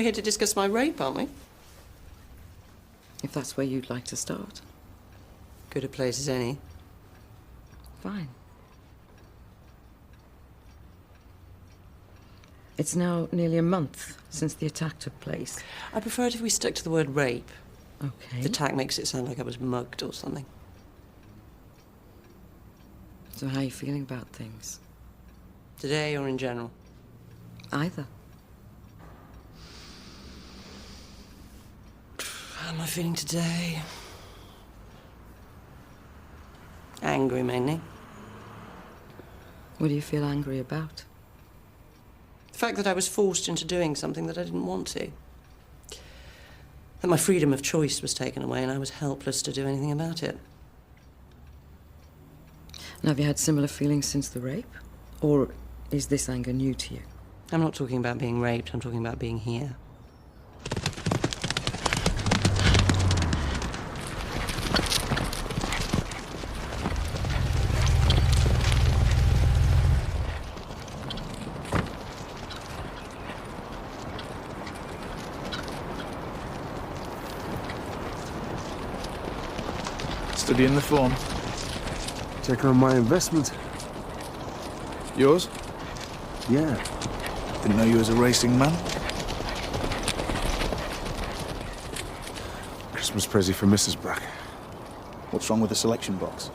here to discuss my rape, aren't we? If that's where you'd like to start. Good a place as any. Fine. It's now nearly a month since the attack took place. I prefer it if we stuck to the word rape. Okay. The attack makes it sound like I was mugged or something. So how are you feeling about things? Today or in general? Either. How am I feeling today? Angry, mainly. What do you feel angry about? The fact that I was forced into doing something that I didn't want to. That my freedom of choice was taken away and I was helpless to do anything about it. Now, have you had similar feelings since the rape? Or is this anger new to you? I'm not talking about being raped, I'm talking about being here. Studying the form. Checking on my investment. Yours? Yeah. Didn't know you was a racing man. Christmas present for Mrs. Brack. What's wrong with the selection box?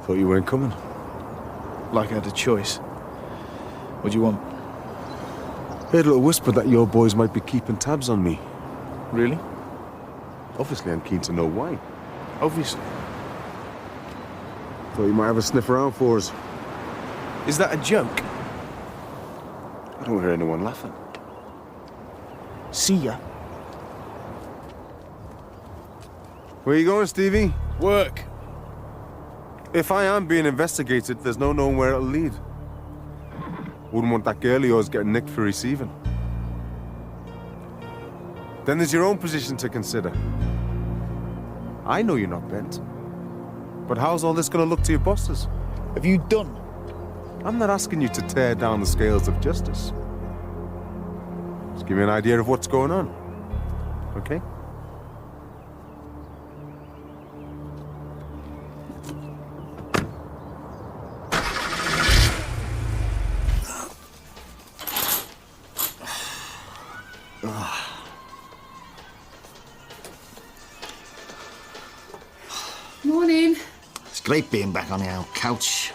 Thought you weren't coming. Like I had a choice. What do you want? Heard a little whisper that your boys might be keeping tabs on me. Really? Obviously, I'm keen to know why. Obviously. Thought you might have a sniff around for us. Is that a joke? I don't hear anyone laughing. See ya. Where you going, Stevie? Work. If I am being investigated, there's no knowing where it'll lead. Wouldn't want that girl of yours getting nicked for receiving. Then there's your own position to consider. I know you're not bent. But how's all this gonna look to your bosses? Have you done? I'm not asking you to tear down the scales of justice. Just give me an idea of what's going on. Okay? Morning. It's great being back on the old couch.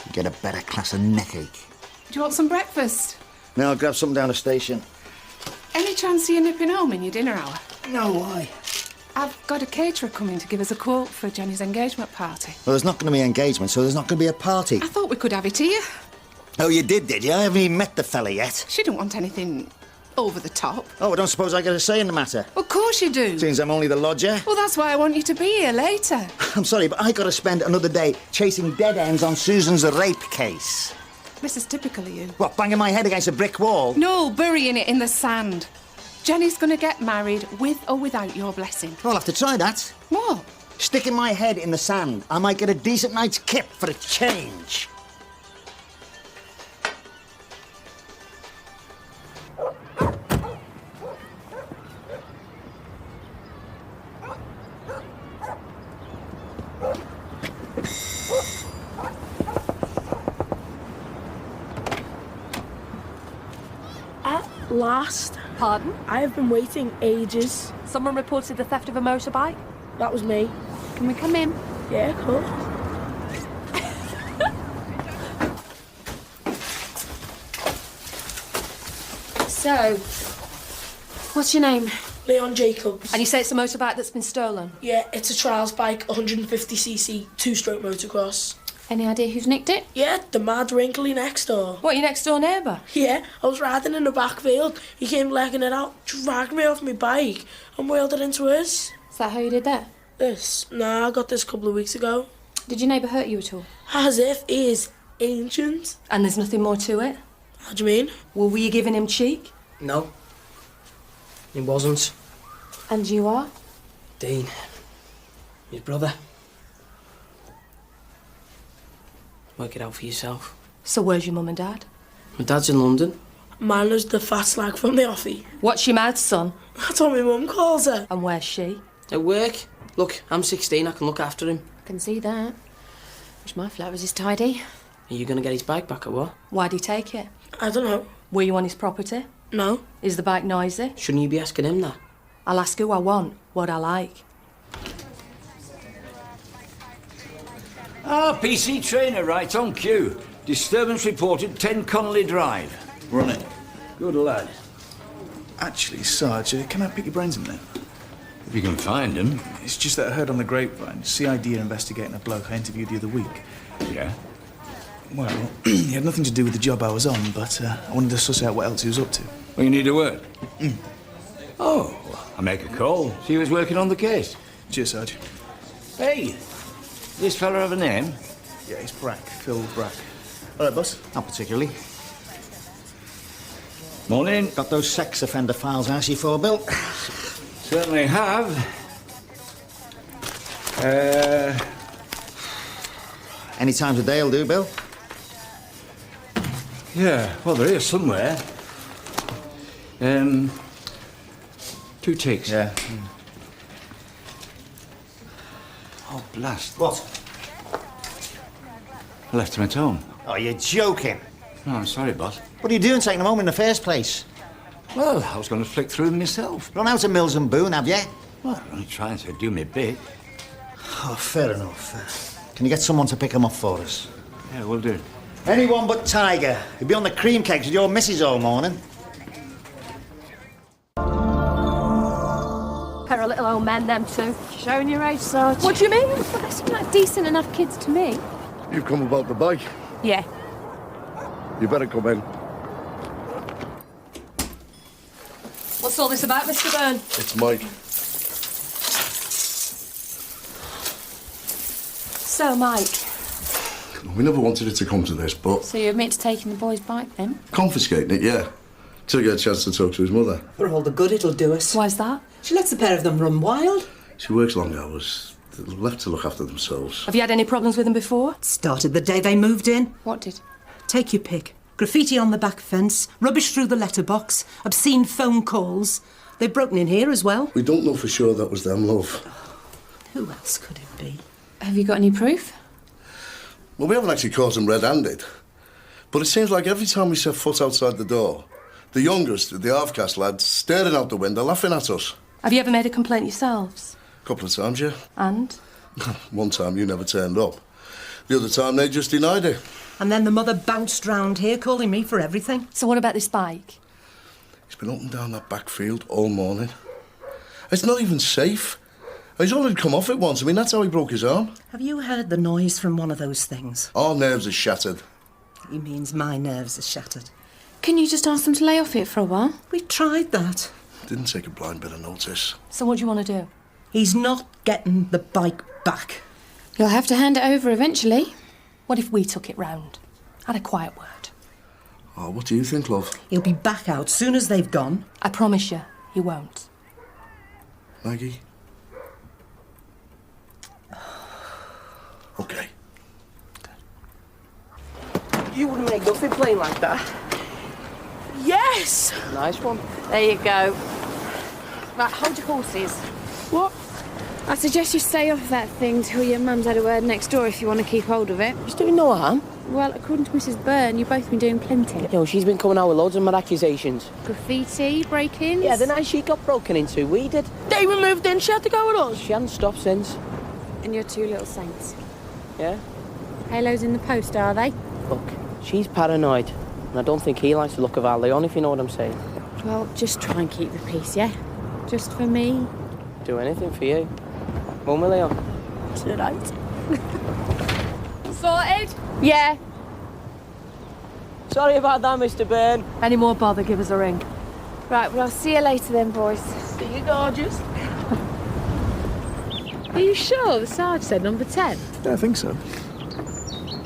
You get a better class of neckache. Do you want some breakfast? Now I'll grab something down the station. Any chance of you nipping home in your dinner hour? No, why? I've got a caterer coming to give us a quote for Jenny's engagement party. Well, there's not going to be engagement, so there's not going to be a party. I thought we could have it here. Oh, you did you? I haven't even met the fella yet. She didn't want anything over the top. Oh, I don't suppose I get a say in the matter. Of course you do. Seems I'm only the lodger. Well, that's why I want you to be here later. I'm sorry, but I got to spend another day chasing dead ends on Susan's rape case. This is typical of you. What, banging my head against a brick wall? No, burying it in the sand. Jenny's going to get married with or without your blessing. I'll have to try that. What? Sticking my head in the sand. I might get a decent night's kip for a change. Last. Pardon? I have been waiting ages. Someone reported the theft of a motorbike? That was me. Can we come in? Yeah, cool. So, what's your name? Leon Jacobs. And you say it's a motorbike that's been stolen? Yeah, it's a trials bike, 150cc, two-stroke motocross. Any idea who's nicked it? Yeah, the mad wrinkly next door. What, your next door neighbour? Yeah, I was riding in the back field. He came legging it out, dragged me off my bike and wheeled it into his. Is that how you did that? This? Nah, I got this a couple of weeks ago. Did your neighbour hurt you at all? As if he is ancient. And there's nothing more to it? How do you mean? Well, were you giving him cheek? No. He wasn't. And you are? Dean. His brother. Work it out for yourself. So where's your mum and dad? My dad's in London. Mine was the fat slag from the offie. What's your mouth, son? That's what my mum calls her. And where's she? At work. Look, I'm 16, I can look after him. I can see that. Wish my flat was as tidy. Are you going to get his bike back or what? Why'd he take it? I don't know. Were you on his property? No. Is the bike noisy? Shouldn't you be asking him that? I'll ask who I want, what I like. Ah, PC trainer, right on cue. Disturbance reported 10 Connolly Drive. Run it. Good lad. Actually, Sarge, can I pick your brains a minute? If you can find him. It's just that I heard on the grapevine, CID are investigating a bloke I interviewed the other week. Yeah? Well, he had nothing to do with the job I was on, but I wanted to suss out what else he was up to. Well, you need a word? Oh, I'll make a call. See who's working on the case. Cheers, Sarge. Hey, this fella have a name? Yeah, he's Brack. Phil Brack. All right, boss. Not particularly. Morning. Got those sex offender files I asked you for, Bill? Certainly have. Any time today will do, Bill. Yeah, well, they're here somewhere. 2 ticks. Yeah. Oh, blast. What? I left him at home. Oh, you're joking. No, I'm sorry, boss. What are you doing taking them home in the first place? Well, I was going to flick through them myself. Run out of Mills and Boone, have you? Well, I'm only trying to do my bit. Oh, fair enough. Can you get someone to pick them up for us? Yeah, we'll do. Anyone but Tiger. He'll be on the cream cakes with your missus all morning. Pair of little old men, them two. Showing your age, Sarge. What do you mean? Well, they seem like decent enough kids to me. You've come about the bike. Yeah. You better come in. What's all this about, Mr. Byrne? It's Mike. So, Mike, We never wanted it to come to this, but So you admit to taking the boy's bike, then? confiscating it, yeah. Till you get a chance to talk to his mother. For all the good it'll do us. why's that? She lets the pair of them run wild. She works long hours. They're left to look after themselves. Have you had any problems with them before? Started the day they moved in. What did? Take your pick. Graffiti on the back fence, rubbish through the letterbox, obscene phone calls. They've broken in here as well. We don't know for sure that was them, love. Who else could it be? Have you got any proof? Well, we haven't actually caught them red-handed. But it seems like every time we set foot outside the door, the youngest, the half-caste lad, staring out the window, laughing at us. Have you ever made a complaint yourselves? A couple of times, yeah. And? One time you never turned up. The other time they just denied it. And then the mother bounced round here, calling me for everything. So what about this bike? He's been up and down that back field all morning. It's not even safe. He's already come off it once. I mean, that's how he broke his arm. Have you heard the noise from one of those things? Our nerves are shattered. He means my nerves are shattered. Can you just ask them to lay off it for a while? We tried that. Didn't take a blind bit of notice. So what do you want to do? He's not getting the bike back. You'll have to hand it over eventually. What if we took it round? Had a quiet word. Oh, what do you think, love? He'll be back out soon as they've gone. I promise you, he won't. Maggie? Okay. You wouldn't make nothing playing like that. Yes! Nice one. There you go. Right, hold your horses. What? I suggest you stay off that thing till your mum's had a word next door if you want to keep hold of it. He's doing no harm. Well, according to Mrs. Byrne, you've both been doing plenty. You know, she's been coming out with loads of mad accusations. Graffiti, break-ins. Yeah, the night she got broken into, we did. They were moved in, she had to go with us. She hadn't stopped since. And your two little saints. Yeah? Halos in the post, are they? Look, she's paranoid. And I don't think he likes the look of our Leon, if you know what I'm saying. Well, just try and keep the peace, yeah? Just for me. Do anything for you. Won't we, Leon? Tonight. Sorted? Yeah. Sorry about that, Mr. Byrne. Any more bother, give us a ring. Right, well, I'll see you later then, boys. See you, gorgeous. Are you sure the Sarge said number 10? Yeah, I think so.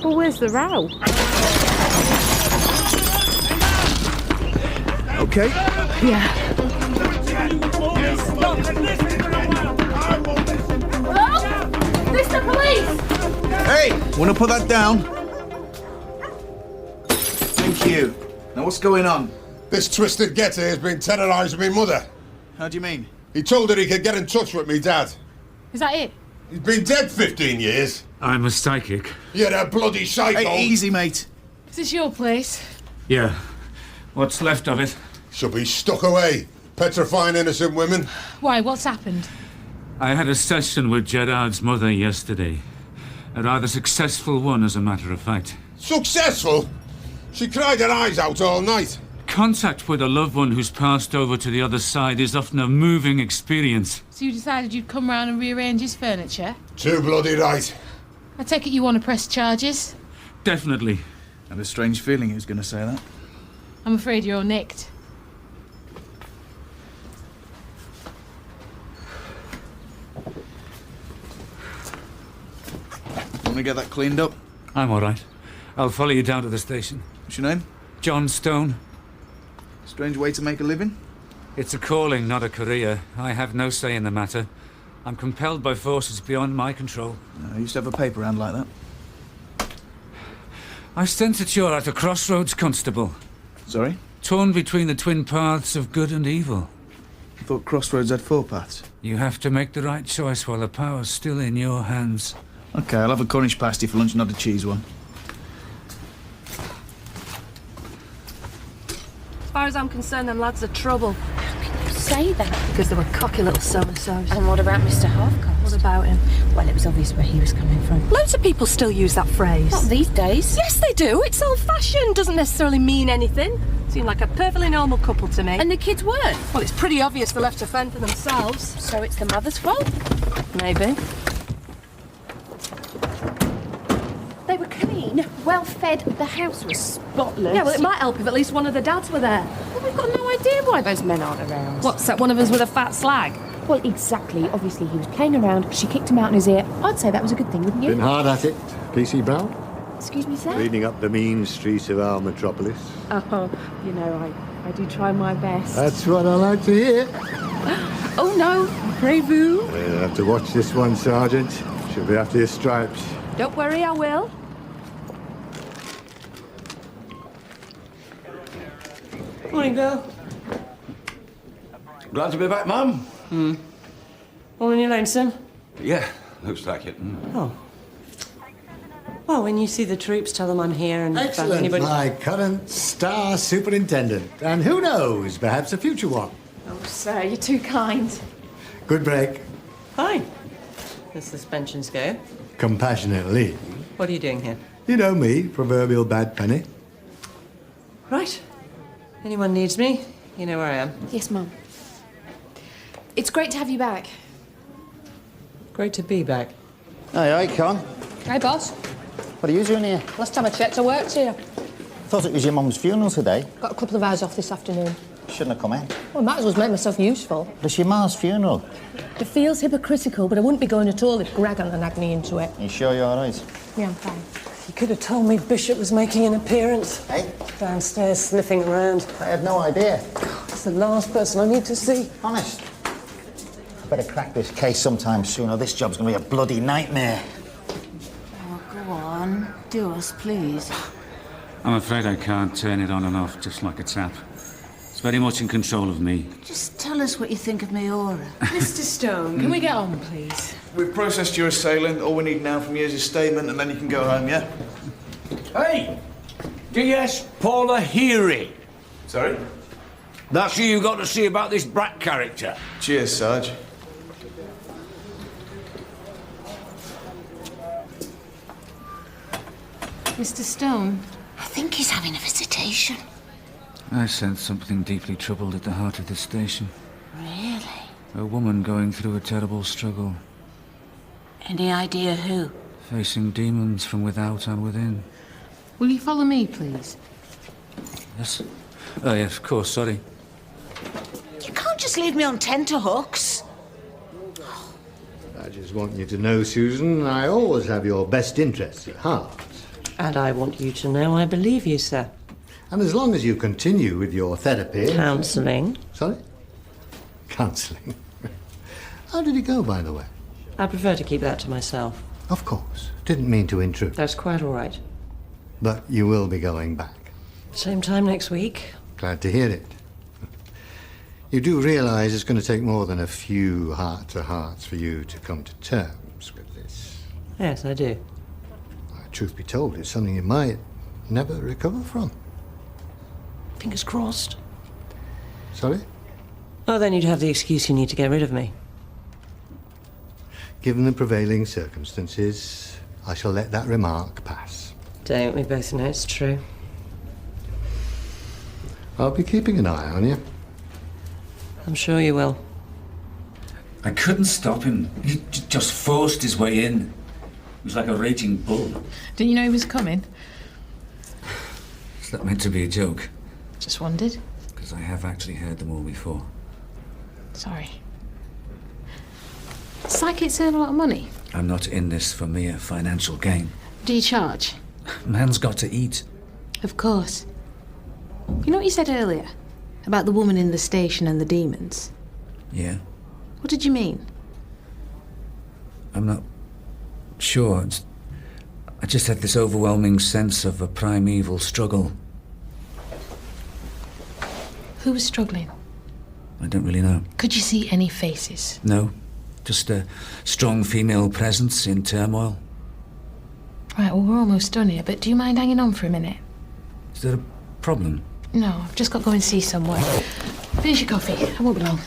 Well, where's the row? Okay. Yeah. Hello? This the police! Hey, want to put that down? Thank you. Now, what's going on? This twisted getter has been terrorising me mother. How do you mean? He told her he could get in touch with me dad. Is that it? He's been dead 15 years. I'm a psychic. You're a bloody psycho. Hey, easy, mate. Is this your place? Yeah. What's left of it? She'll be stuck away, petrifying innocent women. Why, what's happened? I had a session with Gerard's mother yesterday. A rather successful one, as a matter of fact. Successful? She cried her eyes out all night. Contact with a loved one who's passed over to the other side is often a moving experience. So you decided you'd come round and rearrange his furniture? Too bloody right. I take it you want to press charges? Definitely. I had a strange feeling he was going to say that. I'm afraid you're nicked. Want to get that cleaned up? I'm all right. I'll follow you down to the station. What's your name? John Stone. Strange way to make a living? It's a calling, not a career. I have no say in the matter. I'm compelled by forces beyond my control. I used to have a paper round like that. I sense that you're at a crossroads, Constable. Sorry? Torn between the twin paths of good and evil. I thought Crossroads had 4 paths. You have to make the right choice while the power's still in your hands. OK, I'll have a Cornish pasty for lunch, not a cheese one. As far as I'm concerned, them lads are trouble. How can you say that? Because they were cocky little so-and-sos. And what about Mr. Halfcost? What about him? Well, it was obvious where he was coming from. Loads of people still use that phrase. Not these days. Yes, they do. It's old-fashioned. Doesn't necessarily mean anything. Seemed like a perfectly normal couple to me. And the kids weren't. Well, it's pretty obvious they left to fend for themselves. So it's the mother's fault? Maybe. They were clean, well-fed, the house was spotless. Yeah, well, it might help if at least one of the dads were there. Well, we've got no idea why those men aren't around. What, set one of us with a fat slag? Well, exactly. Obviously, he was playing around. She kicked him out in his ear. I'd say that was a good thing, wouldn't you? Been hard at it, PC Brown. Excuse me, sir? Cleaning up the mean streets of our metropolis. Oh, you know, I do try my best. That's what I like to hear. Oh, no. Brave-oo. You'll have to watch this one, Sergeant. She'll be after your stripes. Don't worry, I will. Morning, Bill. Glad to be back, Mum. All in your lonesome? Yeah, looks like it. Oh. Well, when you see the troops, tell them I'm here and if Excellent, anybody... my current star superintendent. And who knows, perhaps a future one. Oh, sir, you're too kind. Good break. Fine. The suspensions go. Compassionate leave. What are you doing here? You know me, proverbial bad penny. Right. Anyone needs me, you know where I am. Yes, Mum. It's great to have you back. Great to be back. Aye, Con. Hey, boss. What are you doing here? Last time I checked, I worked here. Thought it was your mum's funeral today. Got a couple of hours off this afternoon. Shouldn't have come in. Well, I might as well make myself useful. But it's your ma's funeral. It feels hypocritical, but I wouldn't be going at all if Greg hadn't nagged me into it. You sure you're all right? Yeah, I'm fine. You could have told me Bishop was making an appearance. Hey? Downstairs, sniffing around. I had no idea. It's the last person I need to see. Honest. I better crack this case sometime soon, or this job's gonna be a bloody nightmare. Oh, go on. Do us, please. I'm afraid I can't turn it on and off just like a tap. It's very much in control of me. Just tell us what you think of me aura. Mr. Stone, can we get on, please? We've processed your assailant. All we need now from you is a statement, and then you can go home, yeah? Hey! D.S. Paula Heery. Sorry? That's who you got to see about this brat character. Cheers, Sarge. Mr. Stone? I think he's having a visitation. I sense something deeply troubled at the heart of this station. Really? A woman going through a terrible struggle. Any idea who? Facing demons from without and within. Will you follow me, please? Yes? Oh, yes, of course, sorry. You can't just leave me on tenterhooks. I just want you to know, Susan, I always have your best interests at heart. And I want you to know I believe you, sir. And as long as you continue with your therapy... Counselling. Sorry? Counselling. How did it go, by the way? I prefer to keep that to myself. Of course. Didn't mean to intrude. That's quite all right. But you will be going back. Same time next week. Glad to hear it. You do realise it's going to take more than a few heart-to-hearts for you to come to terms with this. Yes, I do. Truth be told, it's something you might never recover from. Fingers crossed. Sorry? Oh, then you'd have the excuse you need to get rid of me. Given the prevailing circumstances, I shall let that remark pass. Don't we both know it's true? I'll be keeping an eye on you. I'm sure you will. I couldn't stop him. He just forced his way in. He was like a raging bull. Didn't you know he was coming? Is that meant to be a joke? Just wondered. Because I have actually heard them all before. Sorry. Psychics earn a lot of money. I'm not in this for mere financial gain. Do you charge? Man's got to eat. Of course. You know what you said earlier? About the woman in the station and the demons? Yeah? What did you mean? I'm not sure. I just had this overwhelming sense of a primeval struggle. Who was struggling? I don't really know. Could you see any faces? No. Just a strong female presence in turmoil. Right, well, we're almost done here, but do you mind hanging on for a minute? Is there a problem? No, I've just got to go and see someone. Finish your coffee. I won't be long.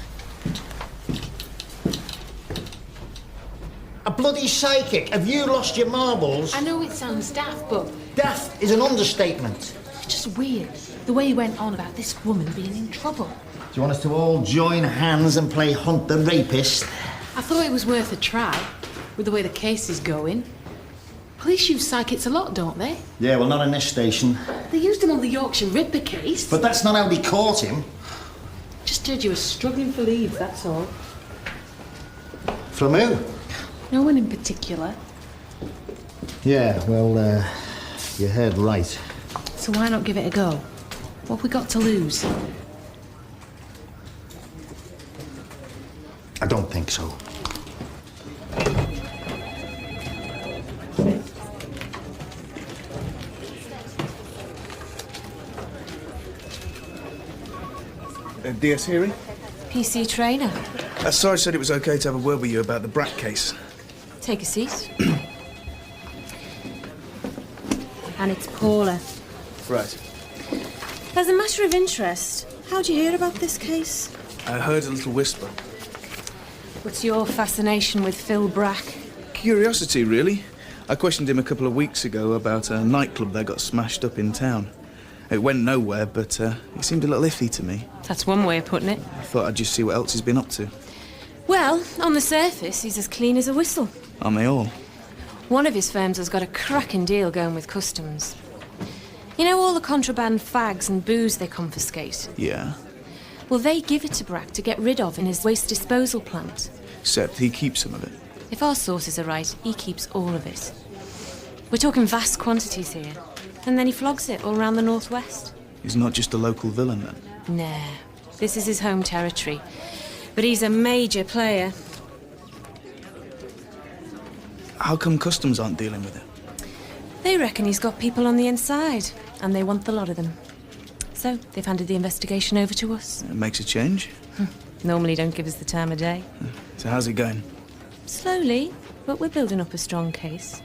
A bloody psychic? Have you lost your marbles? I know it sounds daft, but... Daft is an understatement. It's just weird, the way he went on about this woman being in trouble. Do you want us to all join hands and play Hunt the Rapist? I thought it was worth a try, with the way the case is going. Police use psychics a lot, don't they? Yeah, well, not in this station. They used him on the Yorkshire Ripper case. But that's not how they caught him. Just heard you were struggling for leave, that's all. From who? No one in particular. Yeah, well, you heard right. So why not give it a go? What have we got to lose? I don't think so. DS hearing? PC trainer. Sarge said it was okay to have a word with you about the Brat case. Take a seat. And it's Paula. Right. As a matter of interest, how'd you hear about this case? I heard a little whisper. What's your fascination with Phil Brack? Curiosity, really. I questioned him a couple of weeks ago about a nightclub that got smashed up in town. It went nowhere, but he seemed a little iffy to me. That's one way of putting it. I thought I'd just see what else he's been up to. Well, on the surface, he's as clean as a whistle. Aren't they all? One of his firms has got a cracking deal going with customs. You know all the contraband fags and booze they confiscate? Yeah. Well, they give it to Brack to get rid of in his waste disposal plant. Except he keeps some of it. If our sources are right, he keeps all of it. We're talking vast quantities here. And then he flogs it all around the northwest. He's not just a local villain, then? Nah, this is his home territory. But he's a major player. How come customs aren't dealing with it? They reckon he's got people on the inside, and they want the lot of them. So they've handed the investigation over to us. It makes a change. Normally don't give us the time of day. So how's it going? Slowly, but we're building up a strong case.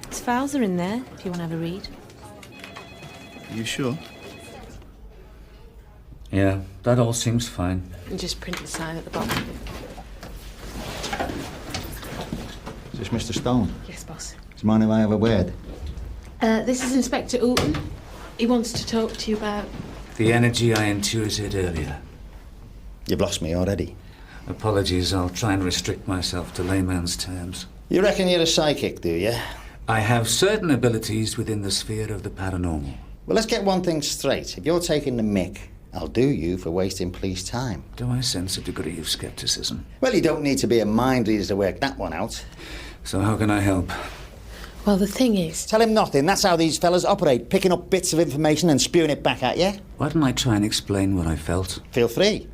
His files are in there, if you want to have a read. You sure? Yeah, that all seems fine. And just print the sign at the bottom. Is this Mr. Stone? Yes, boss. Do you mind if I have a word? This is Inspector Oulton. He wants to talk to you about... The energy I intuited earlier. You've lost me already. Apologies, I'll try and restrict myself to layman's terms. You reckon you're a psychic, do you? I have certain abilities within the sphere of the paranormal. Well, let's get one thing straight. If you're taking the mick, I'll do you for wasting police time. Do I sense a degree of skepticism? Well, you don't need to be a mind reader to work that one out. So how can I help? Well, the thing is... Tell him nothing. That's how these fellas operate, picking up bits of information and spewing it back at you. Why don't I try and explain what I felt? Feel free.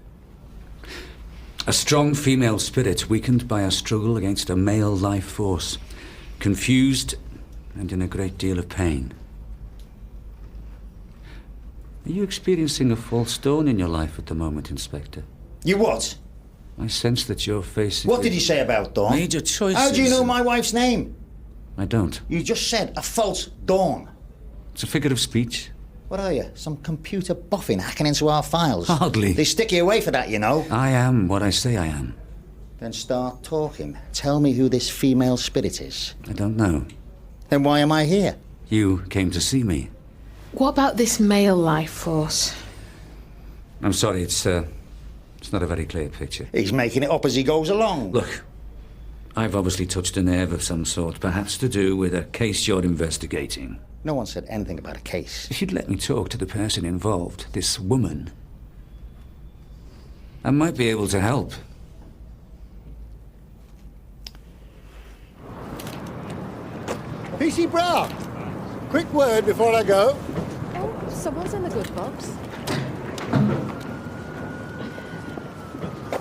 A strong female spirit weakened by a struggle against a male life force. Confused and in a great deal of pain. Are you experiencing a false dawn in your life at the moment, Inspector? You what? I sense that you're facing... What did he say about Dawn? Major choices. How do you know my wife's name? I don't. You just said a false dawn. It's a figure of speech. What are you? Some computer boffin hacking into our files? Hardly. They stick you away for that, you know. I am what I say I am. Then start talking. Tell me who this female spirit is. I don't know. Then why am I here? You came to see me. What about this male life force? I'm sorry, it's not a very clear picture. He's making it up as he goes along. Look, I've obviously touched a nerve of some sort, perhaps to do with a case you're investigating. No one said anything about a case. If you'd let me talk to the person involved, this woman, I might be able to help. PC Brown, quick word before I go. Oh, someone's in the good books.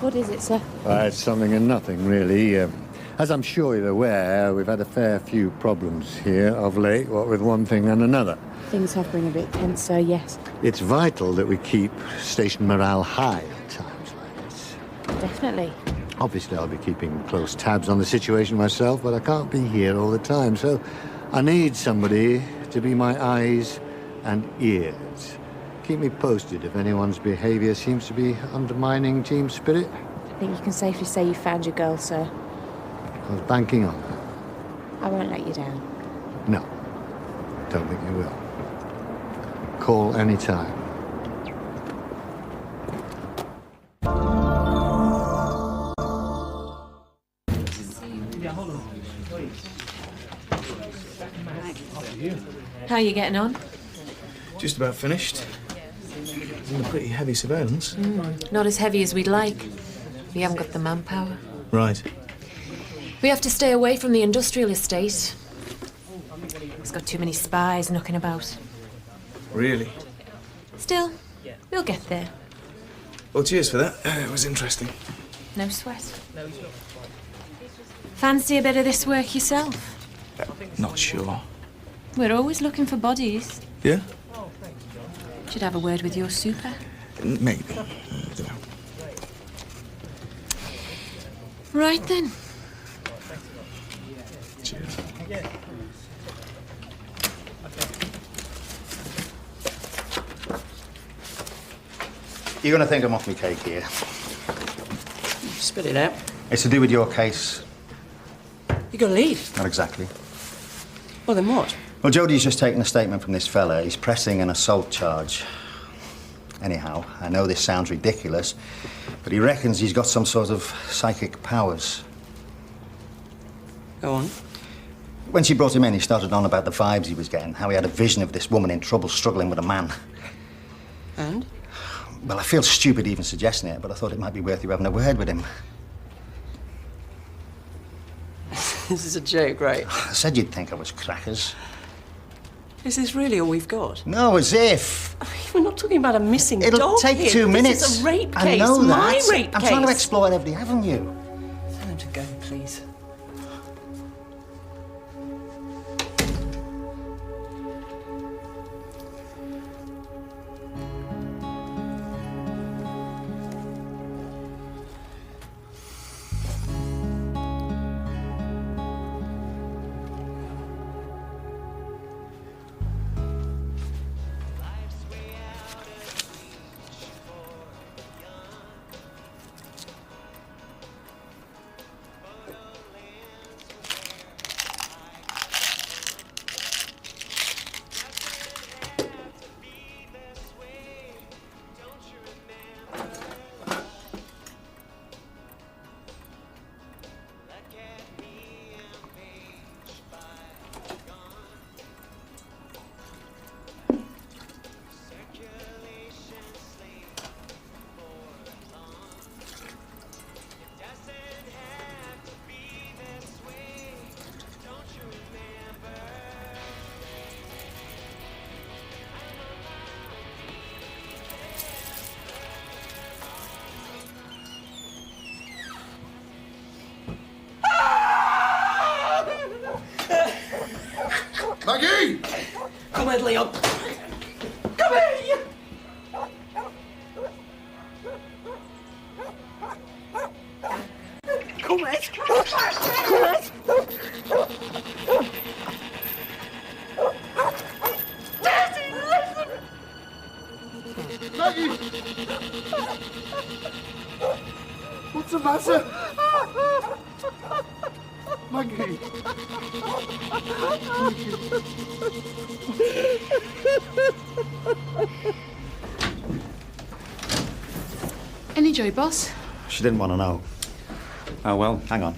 What is it, sir? It's something and nothing, really. As I'm sure you're aware, we've had a fair few problems here of late, what with one thing and another. Things have been a bit tense, sir, yes. It's vital that we keep station morale high at times like this. Definitely. Obviously, I'll be keeping close tabs on the situation myself, but I can't be here all the time, so I need somebody to be my eyes and ears. Keep me posted if anyone's behaviour seems to be undermining team spirit. I think you can safely say you found your girl, sir. I was banking on that. I won't let you down. No, don't think you will. Call any time. How are you getting on? Just about finished. It's under pretty heavy surveillance. Not as heavy as we'd like. We haven't got the manpower. Right. We have to stay away from the industrial estate. It's got too many spies knocking about. Really? Still, we'll get there. Well, cheers for that. It was interesting. No sweat. Fancy a bit of this work yourself? Not sure. We're always looking for bodies. Yeah? Should have a word with your super. Maybe. I don't know. Right then. Cheers. You're going to think I'm off my cake here. Spit it out. It's to do with your case. You gotta leave. Not exactly. Well, then what? Well, Jodie's just taken a statement from this fella. He's pressing an assault charge. Anyhow, I know this sounds ridiculous, but he reckons he's got some sort of psychic powers. Go on. When she brought him in, he started on about the vibes he was getting, how he had a vision of this woman in trouble struggling with a man. And? Well, I feel stupid even suggesting it, but I thought it might be worth you having a word with him. This is a joke, right? I said you'd think I was crackers. Is this really all we've got? No, as if. We're not talking about a missing dog. It'll take here. 2 minutes. This is a rape case. I know that. My rape I'm case. trying to explore every avenue. Tell him to go, please. Maggie! Come here, Leon. Come here! Come, Ed. Come, Ed. Daddy, listen. Maggie! What's the matter? Maggie! Any joy, boss? She didn't want to know. Oh, well. Hang on.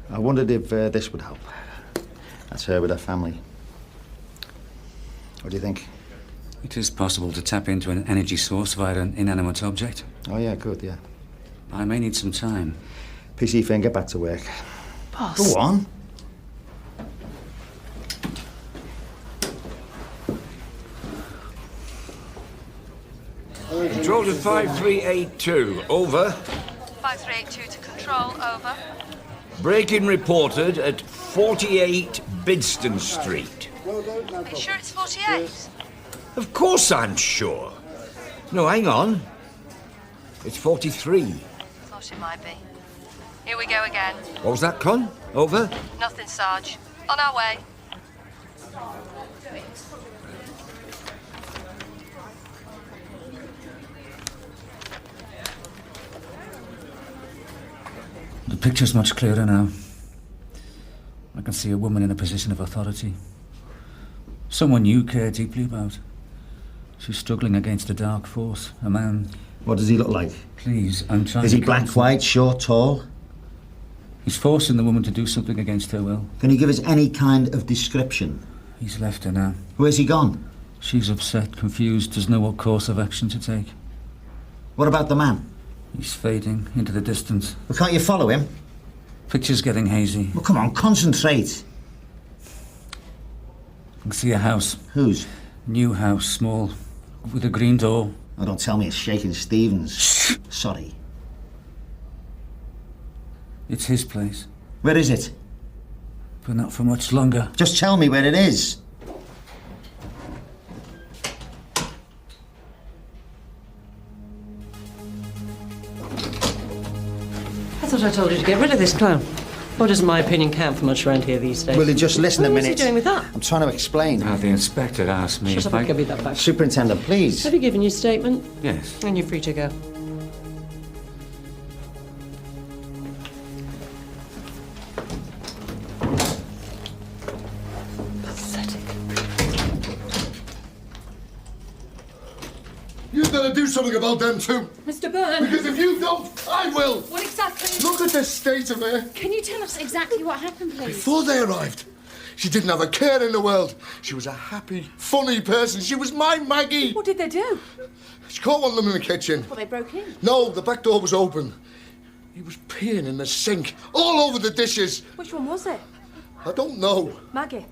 I wondered if this would help. That's her with her family. What do you think? It is possible to tap into an energy source via an inanimate object. Oh, yeah, good, yeah. I may need some time. PC Finn, get back to work. Boss. Go on. Control to 5382. Over. 5382 to control, over. Break-in reported at 48 Bidston Street. Are you sure it's 48? Of course I'm sure. No, hang on. It's 43. Thought it might be. Here we go again. What was that, Con? Over? Nothing, Sarge. On our way. The picture's much clearer now. I can see a woman in a position of authority. Someone you care deeply about. She's struggling against a dark force. A man... What does he look like? Please, I'm trying Is to... he black, white, short, tall? He's forcing the woman to do something against her will. Can you give us any kind of description? He's left her now. Where's he gone? She's upset, confused, doesn't know what course of action to take. What about the man? He's fading into the distance. Well, can't you follow him? Picture's getting hazy. Well, come on, concentrate. I can see a house. Whose? New house, small, with a green door. Oh, don't tell me it's Shakin' Stevens. Sorry. It's his place. Where is it? But not for much longer. Just tell me where it is. I thought I told you to get rid of this clown. Or doesn't my opinion count for much around here these days? Will you just listen a What was minute? he doing with that? I'm trying to explain. The inspector asked me Shut up, I'll give you that back. Superintendent, please. Have you given your statement? Yes. Then you're free to go. Pathetic. You better do something about them too. Mr. Byrne. Because if you don't, I will. What exactly? Look at the state of her. Can you tell us exactly what happened, please? Before they arrived, she didn't have a care in the world. She was a happy, funny person. She was my Maggie. What did they do? She caught one of them in the kitchen. Well, they broke in. No, the back door was open. He was peeing in the sink, all over the dishes. Which one was it? I don't know. Maggie.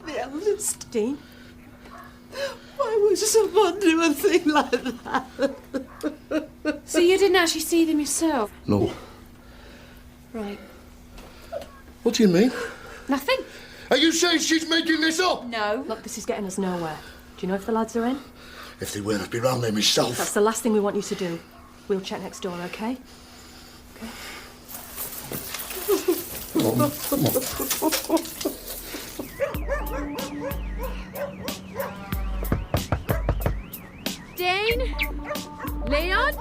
The eldest, Dean. Why would someone do a thing like that? So you didn't actually see them yourself? No. Right. What do you mean? Nothing. Are you saying she's making this up? No. Look, this is getting us nowhere. Do you know if the lads are in? If they were, I'd be round there myself. That's the last thing we want you to do. We'll check next door, okay? Okay. Come on, come on. Dane? Leon?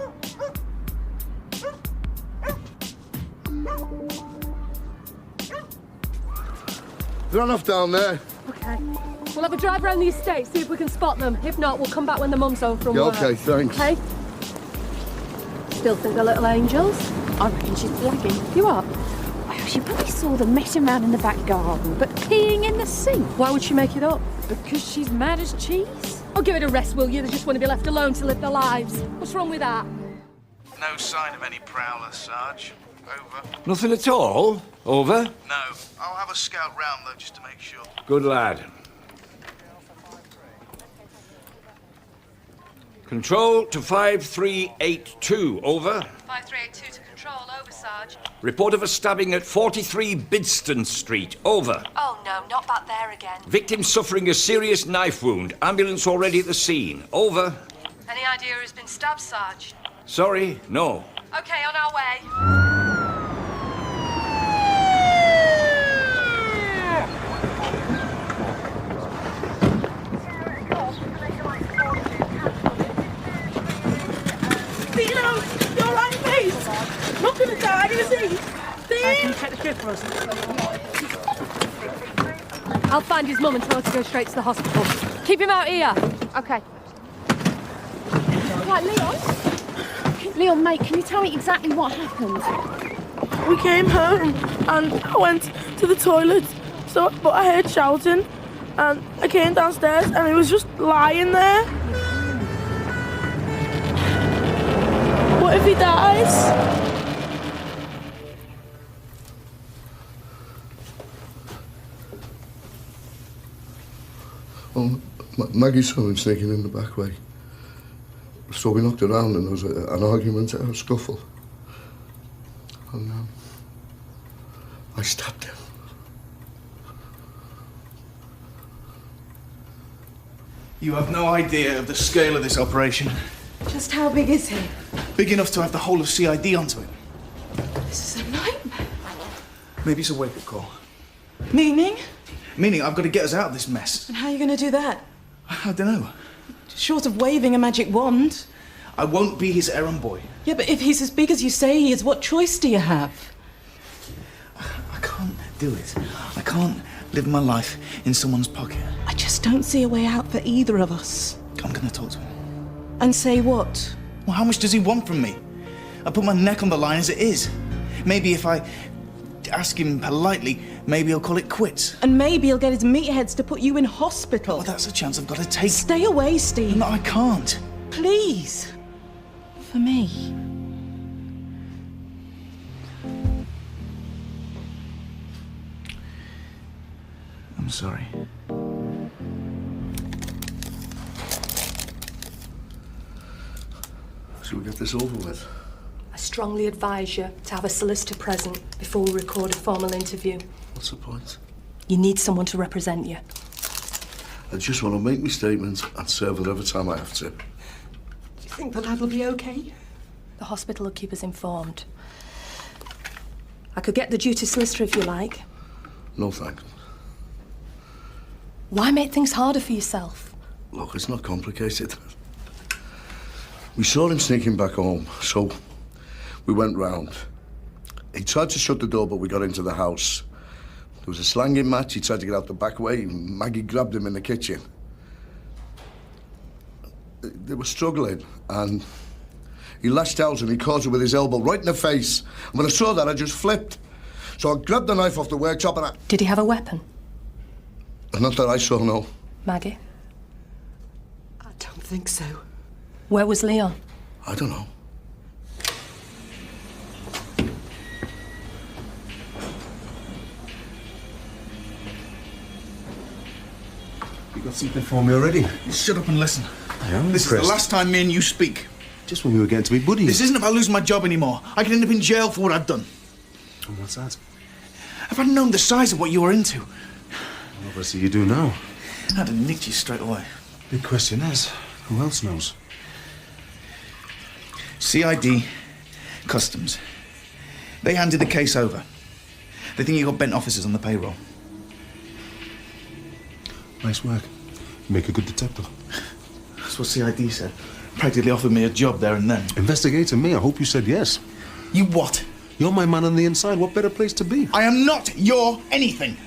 They're enough down there. Okay. We'll have a drive around the estate, see if we can spot them. If not, we'll come back when the mum's home from Yeah, work. okay, thanks. Okay? Still think they're little angels? I reckon she's blagging. You are? Well, she probably saw them messing around in the back garden, but peeing in the sink. Why would she make it up? Because she's mad as cheese. Oh, give it a rest, will you? They just want to be left alone to live their lives. What's wrong with that? No sign of any prowlers, Sarge. Over. Nothing at all? Over? No. I'll have a scout round, though, just to make sure. Good lad. Control to 5382. Over. 5382 to control. Over, Sarge. Report of a stabbing at 43 Bidston Street. Over. Oh, no, not back there again. Victim suffering a serious knife wound. Ambulance already at the scene. Over. Any idea who's been stabbed, Sarge? Sorry, no. Okay, on our way. check the crib for us. I'll find his mum and tell her to go straight to the hospital. Keep him out here. Okay. Right, Leon? Leon, mate, can you tell me exactly what happened? We came home and I went to the toilet, but I heard shouting and I came downstairs and he was just lying there. What if he dies? Well, Maggie saw him sneaking in the back way. So we knocked around and there was an argument, a scuffle. And I stabbed him. You have no idea of the scale of this operation. Just how big is he? Big enough to have the whole of CID onto him. This is a nightmare. Maybe it's a wake-up call. Meaning? Meaning I've got to get us out of this mess. And how are you going to do that? I don't know. Short of waving a magic wand. I won't be his errand boy. Yeah, but if he's as big as you say he is, what choice do you have? I can't do it. I can't live my life in someone's pocket. I just don't see a way out for either of us. I'm going to talk to him. And say what? Well, how much does he want from me? I put my neck on the line as it is. Maybe if I ask him politely, maybe he'll call it quits. And maybe he'll get his meatheads to put you in hospital. Well, that's a chance I've got to take. Stay away, Steve. No, I can't. Please. For me. I'm sorry. Should we get this over with? I strongly advise you to have a solicitor present before we record a formal interview. What's the point? You need someone to represent you. I just want to make my statements and serve it every time I have to. Do you think the lad will be okay? The hospital will keep us informed. I could get the duty solicitor if you like. No thanks. Why make things harder for yourself? Look, it's not complicated. We saw him sneaking back home, so we went round. He tried to shut the door, but we got into the house. There was a slanging match. He tried to get out the back way. Maggie grabbed him in the kitchen. They were struggling, and he lashed out and he caught her with his elbow right in the face. And when I saw that, I just flipped. So I grabbed the knife off the worktop and I... Did he have a weapon? Not that I saw, no. Maggie? I don't think so. Where was Leon? I don't know. You got something for me already? Shut up and listen. I am This is the last time me and you speak. Just when we were getting to be buddies. This isn't about losing my job anymore. I could end up in jail for what I've done. And what's that? If I'd known the size of what you were into, Well, obviously you do now. I'd have nicked you straight away. Big question is, who else knows? CID, Customs. They handed the case over. They think you got bent officers on the payroll. Nice work. You make a good detective. That's what CID said. Practically offered me a job there and then. Investigating me, I hope you said yes. You what? You're my man on the inside. What better place to be? I am not your anything.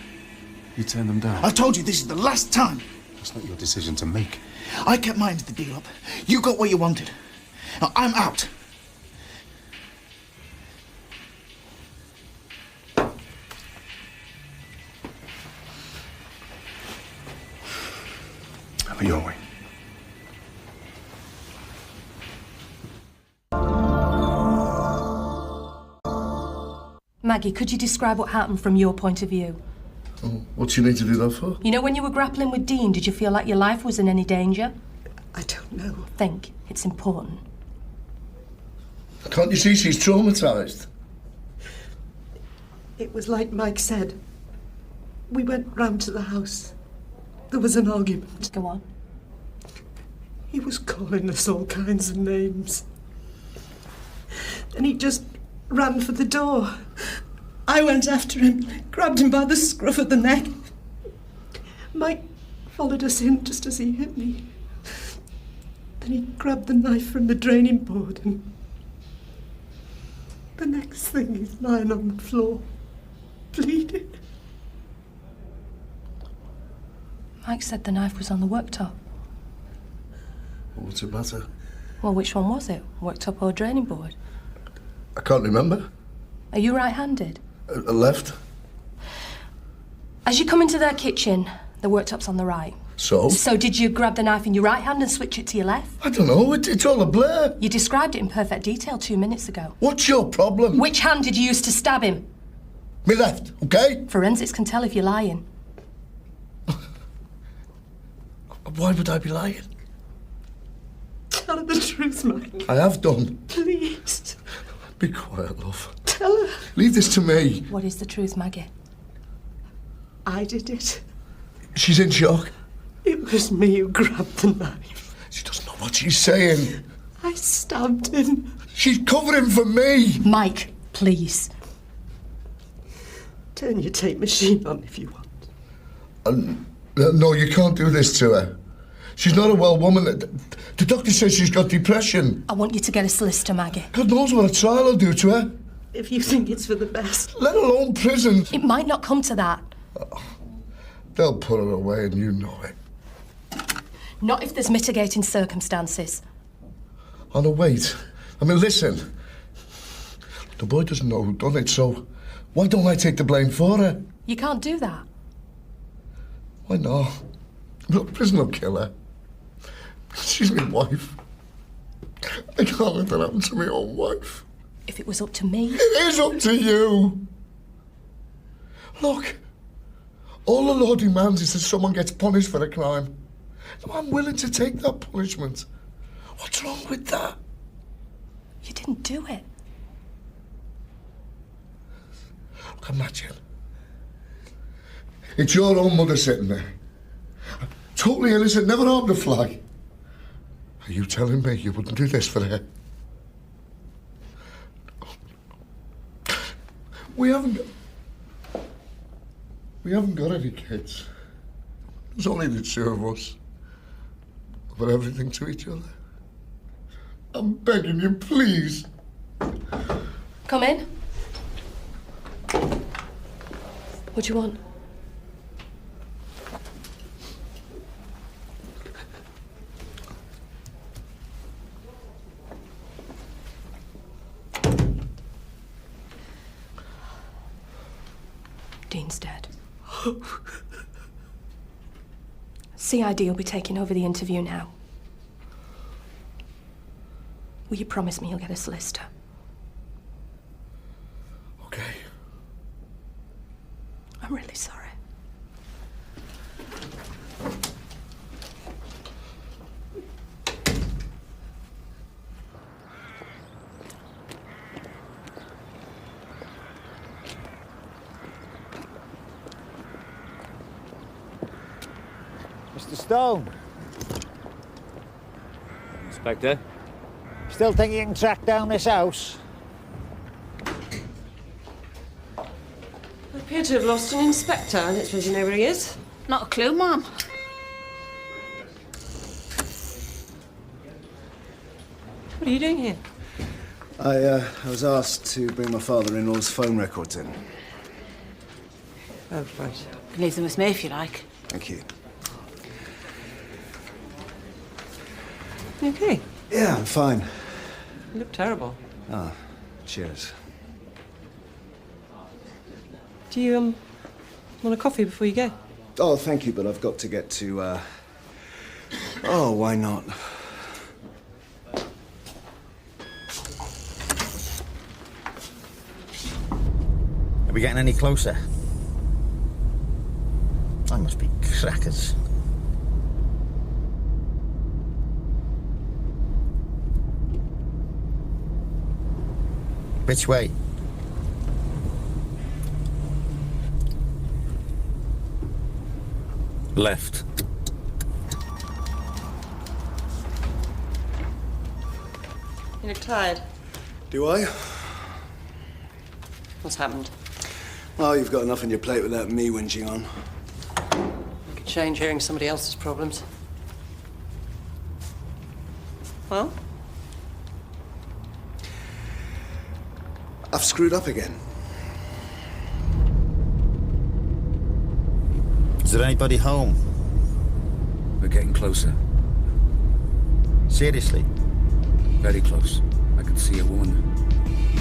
You turned them down. I told you this is the last time. It's not your decision to make. I kept my end of the deal up. You got what you wanted. Now, I'm out. Have it your way. Maggie, could you describe what happened from your point of view? Oh, what do you need to do that for? You know, when you were grappling with Dean, did you feel like your life was in any danger? I don't know. Think. It's important. Can't you see she's traumatised? It was like Mike said. We went round to the house. There was an argument. Go on. He was calling us all kinds of names. And he just ran for the door. I went after him, grabbed him by the scruff of the neck. Mike followed us in just as he hit me. Then he grabbed the knife from the draining board and the next thing he's lying on the floor. bleeding. Mike said the knife was on the worktop. What's the matter? Well, which one was it? Worktop or draining board? I can't remember. Are you right-handed? Left. As you come into their kitchen, the worktop's on the right. So? So did you grab the knife in your right hand and switch it to your left? I don't know. It's all a blur. You described it in perfect detail 2 minutes ago. What's your problem? Which hand did you use to stab him? Me left, okay? Forensics can tell if you're lying. Why would I be lying? Tell her the truth, Mike. I have done. Please. Be quiet, love. Tell her. Leave this to me. What is the truth, Maggie? I did it. She's in shock. It was me who grabbed the knife. She doesn't know what she's saying. I stabbed him. She's covering for me. Mike, please. Turn your tape machine on if you want. No, you can't do this to her. She's not a well woman. The doctor says she's got depression. I want you to get a solicitor, Maggie. God knows what a trial will do to her. If you think it's for the best. Let alone prison. It might not come to that. They'll put her away and you know it. Not if there's mitigating circumstances. Oh, no, wait. I mean, listen. The boy doesn't know who done it, so why don't I take the blame for her? You can't do that. Why not? Look, prison will kill her. She's my wife. I can't let that happen to my own wife. If it was up to me... It is up to you. Look, all the law demands is that someone gets punished for a crime. Now, I'm willing to take that punishment. What's wrong with that? You didn't do it. Look, imagine. It's your own mother sitting there. Totally innocent, never harmed a fly. Are you telling me you wouldn't do this for her? We haven't got any kids. There's only the two of us. We're everything to each other. I'm begging you, please. Come in. What do you want? Dean's dead. CID will be taking over the interview now. Will you promise me you'll get a solicitor? Okay. I'm really sorry. Mr. Stone. Inspector? Still think you can track down this house? I appear to have lost an inspector. I don't suppose you know where he is. Not a clue, Mum. What are you doing here? I was asked to bring my father-in-law's phone records in. Oh, right. You can leave them with me if you like. Thank you. You okay? Yeah, I'm fine. You look terrible. Ah, cheers. Do you, want a coffee before you go? Oh, thank you, but I've got to get to, Oh, why not? Are we getting any closer? I must be crackers. Which way? Left. You look tired. Do I? What's happened? Oh, you've got enough on your plate without me whinging on. You could change hearing somebody else's problems. Well? I've screwed up again. Is there anybody home? We're getting closer. Seriously? Very close. I can see a woman.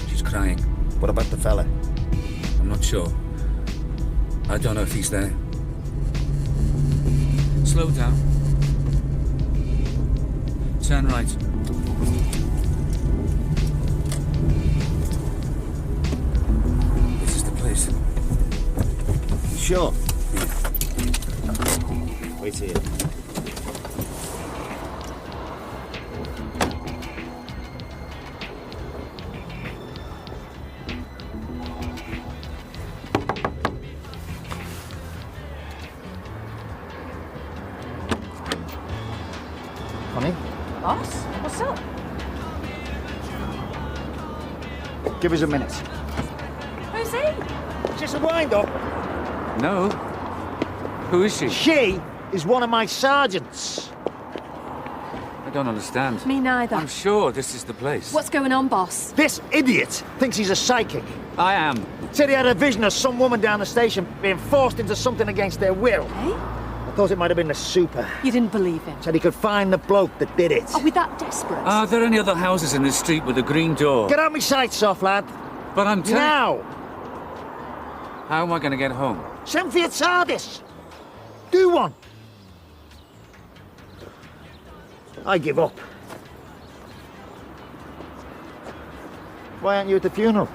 She's crying. What about the fella? I'm not sure. I don't know if he's there. Slow down. Turn right. This is the place. Sure. Wait here. Honey, Boss, what's up? give us a minute. Who's he? It's just a wind-up. No. Who is she? She is one of my sergeants. I don't understand. Me neither. I'm sure this is the place. What's going on, boss? This idiot thinks he's a psychic. I am. Said he had a vision of some woman down the station being forced into something against their will. Eh? I thought it might have been the super. You didn't believe him? Said he could find the bloke that did it. Are we that desperate? Are there any other houses in this street with a green door? Get out my sight, soft lad. But I'm telling... Now! How am I going to get home? Send for your TARDIS. Do one. I give up. Why aren't you at the funeral?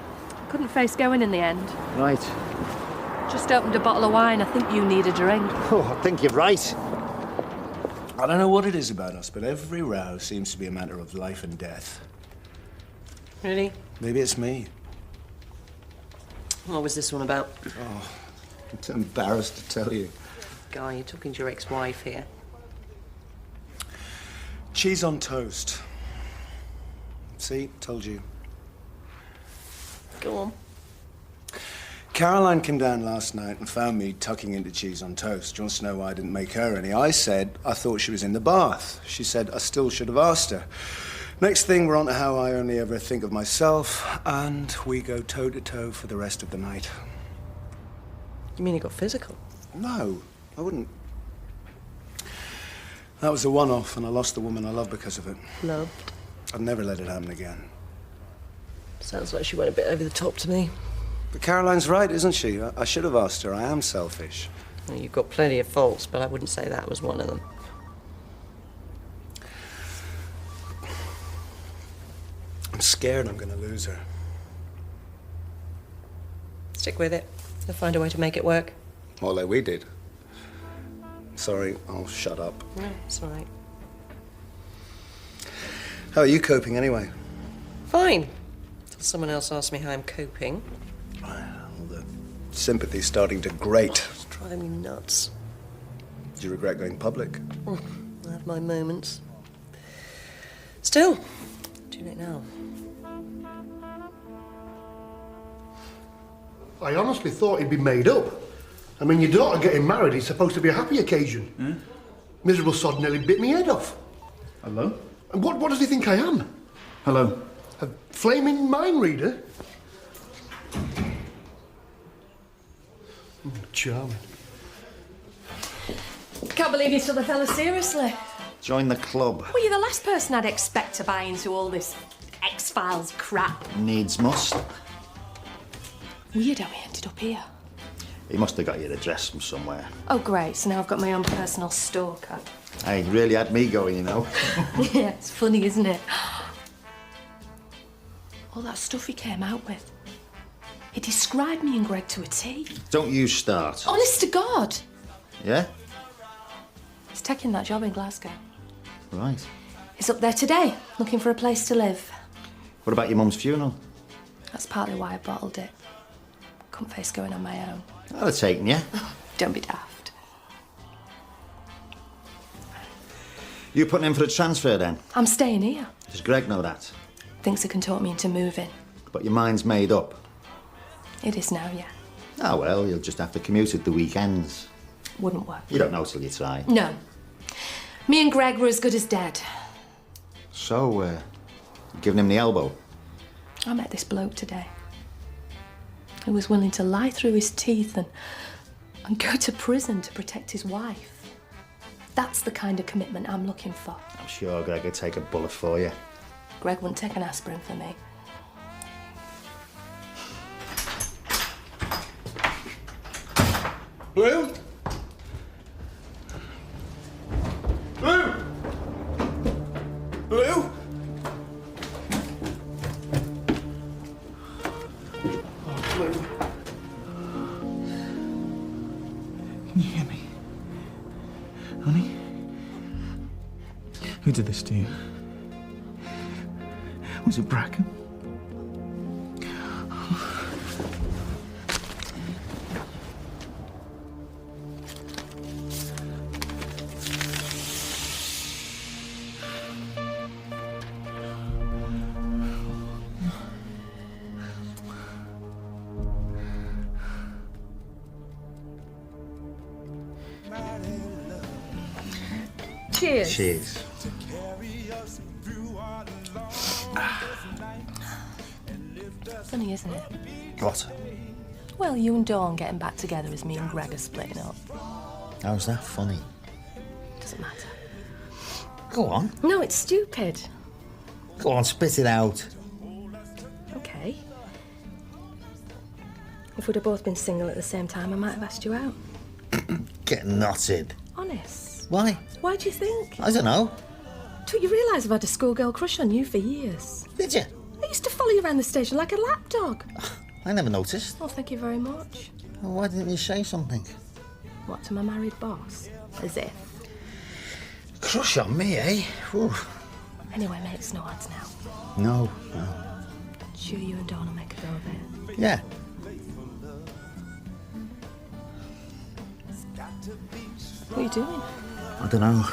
Couldn't face going in the end. Right. Just opened a bottle of wine. I think you need a drink. Oh, I think you're right. I don't know what it is about us, but every row seems to be a matter of life and death. Really? Maybe it's me. What was this one about? Oh, I'm too embarrassed to tell you. Guy, you're talking to your ex-wife here. Cheese on toast. See? Told you. Go on. Caroline came down last night and found me tucking into cheese on toast. She wants to know why I didn't make her any. I said I thought she was in the bath. She said I still should have asked her. Next thing, we're on to how I only ever think of myself, and we go toe-to-toe for the rest of the night. You mean it got physical? No, I wouldn't. That was a one-off, and I lost the woman I love because of it. Love? I'd never let it happen again. Sounds like she went a bit over the top to me. But Caroline's right, isn't she? I should have asked her. I am selfish. Well, you've got plenty of faults, but I wouldn't say that was one of them. I'm scared I'm going to lose her. Stick with it. You'll find a way to make it work. Well, like we did. Sorry, I'll shut up. No, it's all right. How are you coping anyway? Fine. Till someone else asks me how I'm coping. Well, the sympathy's starting to grate. It's driving me nuts. Do you regret going public? I have my moments. Still, too late now. I honestly thought he'd be made up. I mean, your daughter getting married is supposed to be a happy occasion. Miserable sod nearly bit me head off. Hello? And what does he think I am? Hello? A flaming mind reader? Charming. Can't believe you took the fella seriously. Join the club. Well, you're the last person I'd expect to buy into all this X-Files crap. Needs must. Weird how he ended up here. He must have got your address from somewhere. Oh, great. So now I've got my own personal stalker. Hey, he really had me going, you know. Yeah, it's funny, isn't it? All that stuff he came out with. He described me and Greg to a T. Don't you start. Honest to God. Yeah? He's taking that job in Glasgow. Right. He's up there today, looking for a place to live. What about your mum's funeral? That's partly why I bottled it. Couldn't face going on my own. I'd have taken you. Don't be daft. You putting in for a transfer then? I'm staying here. Does Greg know that? Thinks he can talk me into moving. But your mind's made up. It is now, yeah. Ah, well, you'll just have to commute at the weekends. Wouldn't work. You don't know till you try. No. Me and Greg were as good as dead. So, giving him the elbow? I met this bloke today. He was willing to lie through his teeth and and go to prison to protect his wife. That's the kind of commitment I'm looking for. I'm sure Greg would take a bullet for you. Greg wouldn't take an aspirin for me. Blue? Blue? Blue? Oh, Blue. Can you hear me? Honey? Who did this to you? Was it Bracken? Cheers. Cheers. Funny, isn't it? What? Well, you and Dawn getting back together as me and Greg are splitting up. How's that funny? Doesn't matter. Go on. No, it's stupid. Go on, spit it out. Okay. If we'd have both been single at the same time, I might have asked you out. Get knotted. Honest. Why? Why do you think? I don't know. Don't you realise I've had a schoolgirl crush on you for years? Did you? I used to follow you around the station like a lapdog. I never noticed. Oh, thank you very much. Well, why didn't you say something? What, to my married boss? As if. Crush on me, eh? Whew. Anyway, mate, it's no odds now. No. Sure you and Dawn will make a go of it. Yeah. What are you doing? I don't know.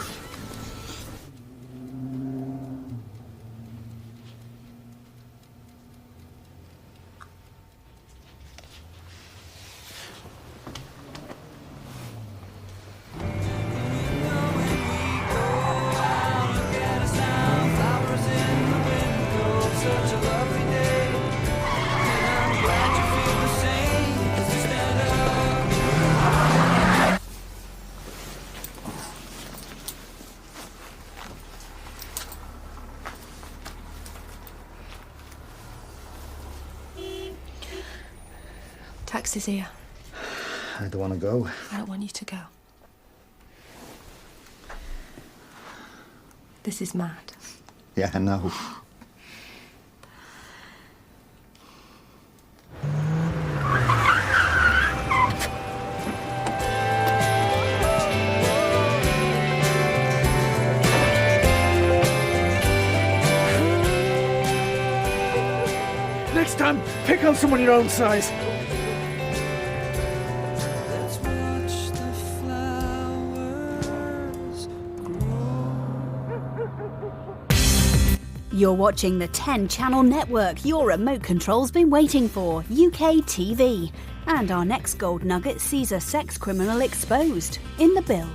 Taxi's here. I don't want to go. I don't want you to go. This is mad. Yeah, I know. Next time, pick on someone your own size. You're watching the 10-channel network your remote control's been waiting for, UK TV. And our next gold nugget sees a sex criminal exposed. In the bill.